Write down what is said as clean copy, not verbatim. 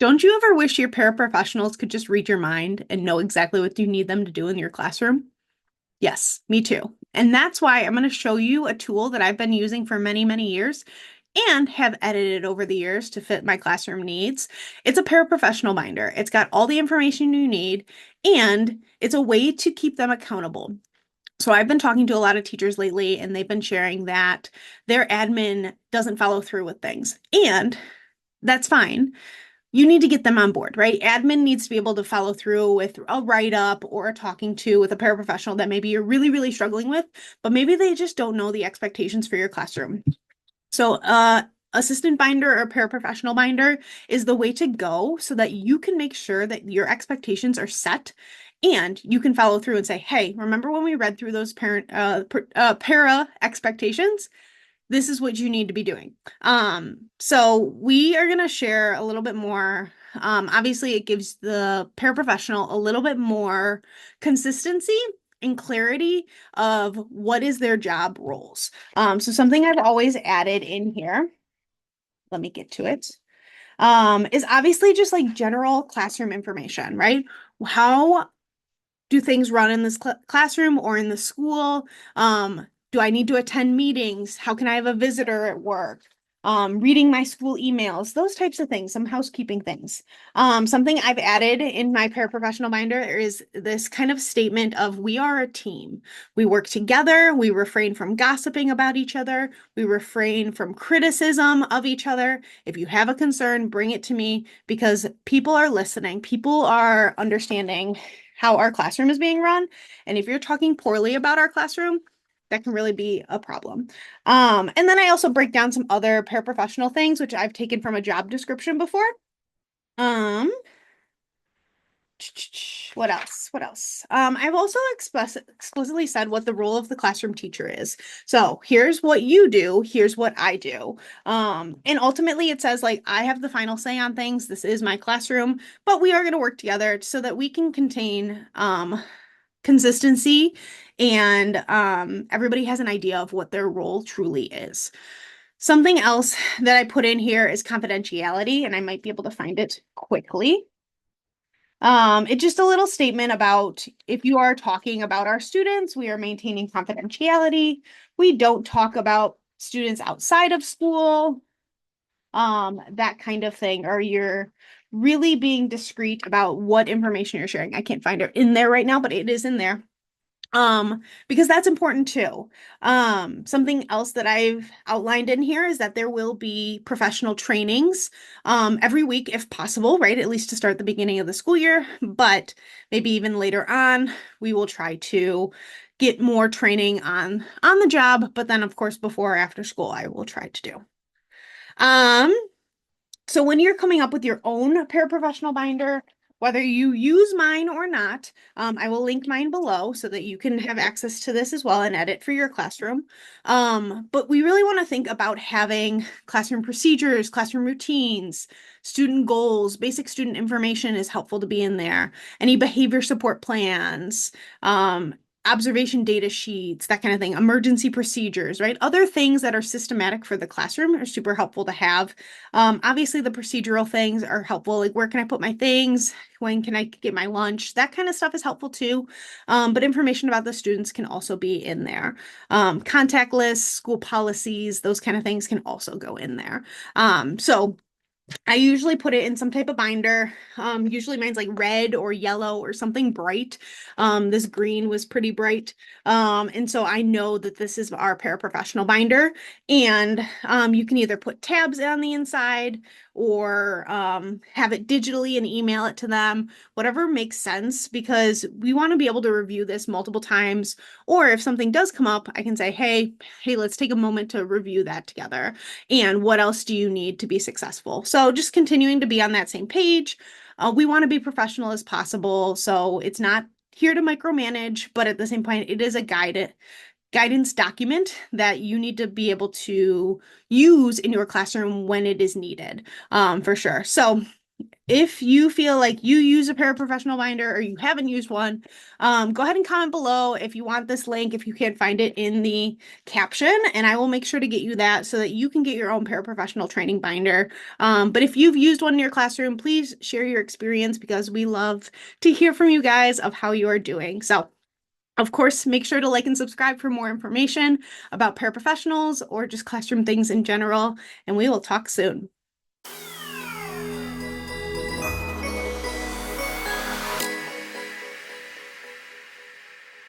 Don't you ever wish your paraprofessionals could just read your mind and know exactly what you need them to do in your classroom? Yes, me too. And that's why I'm going to show you a tool that I've been using for many, many years and have edited over the years to fit my classroom needs. It's a paraprofessional binder. It's got all the information you need, and it's a way to keep them accountable. So I've been talking to a lot of teachers lately, and they've been sharing that their admin doesn't follow through with things. And that's fine. You need to get them on board, right? Admin needs to be able to follow through with a write-up or a talking to with a paraprofessional that maybe you're really, really struggling with, but maybe they just don't know the expectations for your classroom. So, assistant binder or paraprofessional binder is the way to go so that you can make sure that your expectations are set and you can follow through and say, hey, remember when we read through those para expectations? This is what you need to be doing. So we are going to share a little bit more. Obviously, it gives the paraprofessional a little bit more consistency and clarity of what is their job roles. So something I've always added in here, let me get to it, is obviously just like general classroom information, right? How do things run in this classroom or in the school? Do I need to attend meetings? How can I have a visitor at work? Reading my school emails, those types of things, some housekeeping things. Something I've added in my paraprofessional binder is this kind of statement of we are a team. We work together. We refrain from gossiping about each other. We refrain from criticism of each other. If you have a concern, bring it to me because people are listening. People are understanding how our classroom is being run. And if you're talking poorly about our classroom, that can really be a problem. And then I also break down some other paraprofessional things, which I've taken from a job description before. Um, what else? What else? I've also explicitly said what the role of the classroom teacher is. So here's what you do, here's what I do. And ultimately it says like I have the final say on things. This is my classroom, but we are going to work together so that we can contain consistency and everybody has an idea of what their role truly is. Something else that I put in here is confidentiality, and I might be able to find it quickly. It's just a little statement about if you are talking about our students, we are maintaining confidentiality. We don't talk about students outside of school, that kind of thing, or you're really being discreet about what information you're sharing. I can't find it in there right now, but it is in there. Because that's important too. Something else that I've outlined in here is that there will be professional trainings, every week if possible, right? At least to start the beginning of the school year, but maybe even later on, we will try to get more training on the job, but then of course, before or after school, I will try to do. Um, so when you're coming up with your own paraprofessional binder, whether you use mine or not, I will link mine below so that you can have access to this as well and edit for your classroom. But we really want to think about having classroom procedures, classroom routines, student goals, basic student information is helpful to be in there. Any behavior support plans, observation data sheets, that kind of thing, emergency procedures, right? Other things that are systematic for the classroom are super helpful to have. Obviously, the procedural things are helpful, like where can I put my things? When can I get my lunch? That kind of stuff is helpful too. But information about the students can also be in there. Contact lists, school policies, those kind of things can also go in there. So I usually put it in some type of binder. Usually mine's like red or yellow or something bright. This green was pretty bright. And so I know that this is our paraprofessional binder. And you can either put tabs on the inside or have it digitally and email it to them, whatever makes sense, because we want to be able to review this multiple times. Or if something does come up, I can say, hey, let's take a moment to review that together. And what else do you need to be successful? So just continuing to be on that same page. We want to be professional as possible. So it's not here to micromanage, but at the same point, it is a guidance document that you need to be able to use in your classroom when it is needed, for sure. So If you feel like you use a paraprofessional binder or you haven't used one, go ahead and comment below if you want this link, if you can't find it in the caption, and I will make sure to get you that so that you can get your own paraprofessional training binder. But if you've used one in your classroom, please share your experience because we love to hear from you guys of how you are doing. So, of course, make sure to like and subscribe for more information about paraprofessionals or just classroom things in general, and we will talk soon.